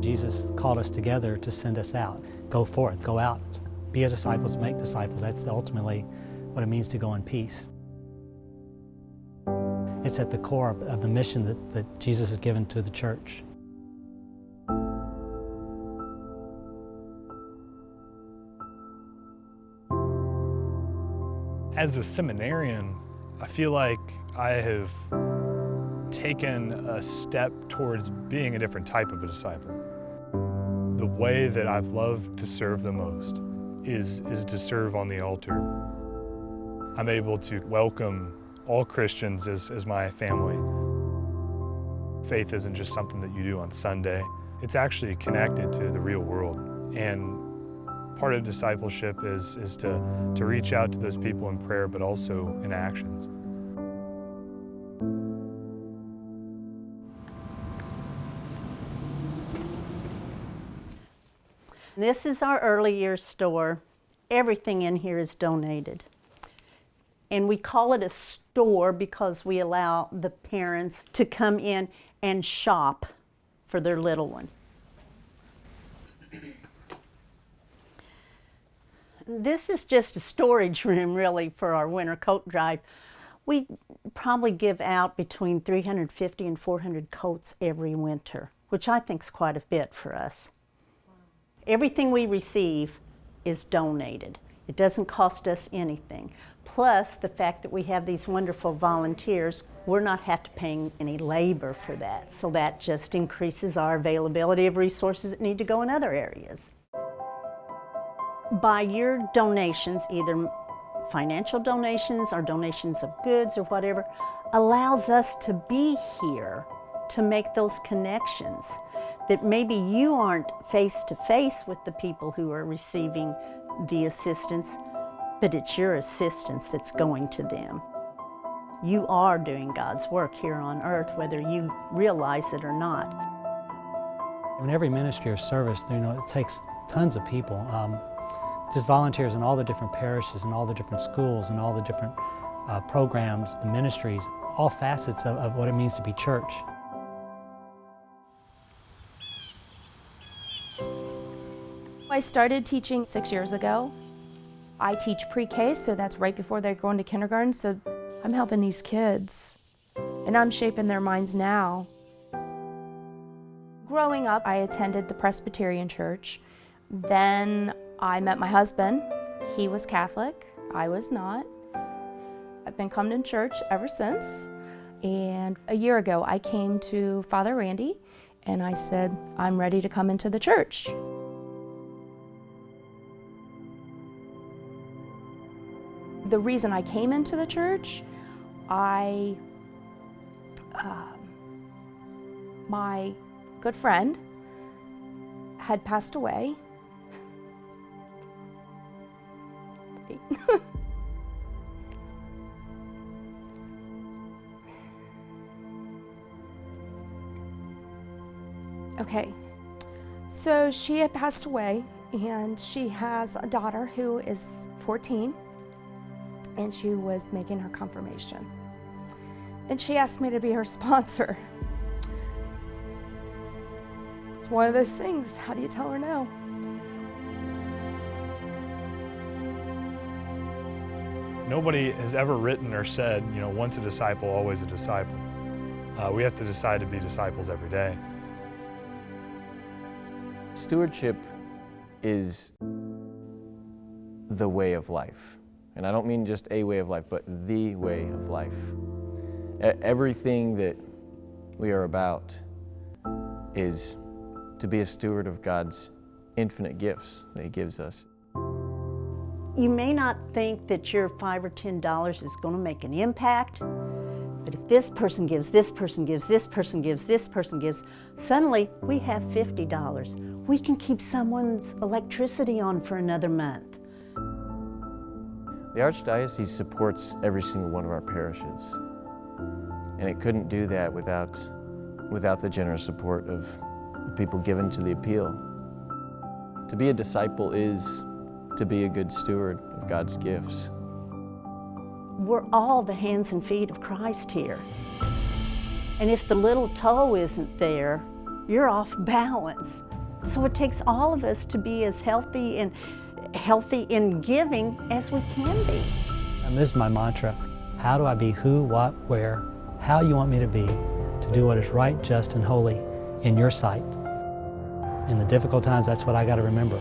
Jesus called us together to send us out. Go forth, go out, be a disciple, make disciples. That's ultimately what it means to go in peace. It's at the core of the mission that Jesus has given to the church. As a seminarian, I feel like I have taken a step towards being a different type of a disciple. The way that I've loved to serve the most is to serve on the altar. I'm able to welcome all Christians as my family. Faith isn't just something that you do on Sunday. It's actually connected to the real world. And part of discipleship is to reach out to those people in prayer, but also in actions. This is our early years store. Everything in here is donated. And we call it a store because we allow the parents to come in and shop for their little one. This is just a storage room, really, for our winter coat drive. We probably give out between 350 and 400 coats every winter, which I think is quite a bit for us. Everything we receive is donated. It doesn't cost us anything. Plus, the fact that we have these wonderful volunteers, we're not have to pay any labor for that. So that just increases our availability of resources that need to go in other areas. By your donations, either financial donations or donations of goods or whatever, allows us to be here to make those connections that maybe you aren't face to face with the people who are receiving the assistance, but it's your assistance that's going to them. You are doing God's work here on earth, whether you realize it or not. In every ministry or service, it takes tons of people. Just volunteers in all the different parishes and all the different schools and all the different programs, the ministries, all facets of what it means to be church. I started teaching 6 years ago. I teach pre-K, so that's right before they're going to kindergarten, so I'm helping these kids, and I'm shaping their minds now. Growing up, I attended the Presbyterian church. Then I met my husband. He was Catholic, I was not. I've been coming to church ever since, and a year ago I came to Father Randy and I said, I'm ready to come into the church. The reason I came into the church, my good friend had passed away. Okay, so she had passed away, and she has a daughter who is 14. And she was making her confirmation. And she asked me to be her sponsor. It's one of those things, how do you tell her no? Nobody has ever written or said, once a disciple, always a disciple. We have to decide to be disciples every day. Stewardship is the way of life. And I don't mean just a way of life, but the way of life. Everything that we are about is to be a steward of God's infinite gifts that He gives us. You may not think that your $5 or $10 is going to make an impact, but if this person gives, this person gives, this person gives, this person gives, suddenly we have $50. We can keep someone's electricity on for another month. The Archdiocese supports every single one of our parishes, and it couldn't do that without the generous support of people given to the appeal. To be a disciple is to be a good steward of God's gifts. We're all the hands and feet of Christ here. And if the little toe isn't there, you're off balance. So it takes all of us to be as healthy in giving as we can be. And this is my mantra. How do I be who, what, where, how you want me to be to do what is right, just, and holy in your sight? In the difficult times, that's what I got to remember.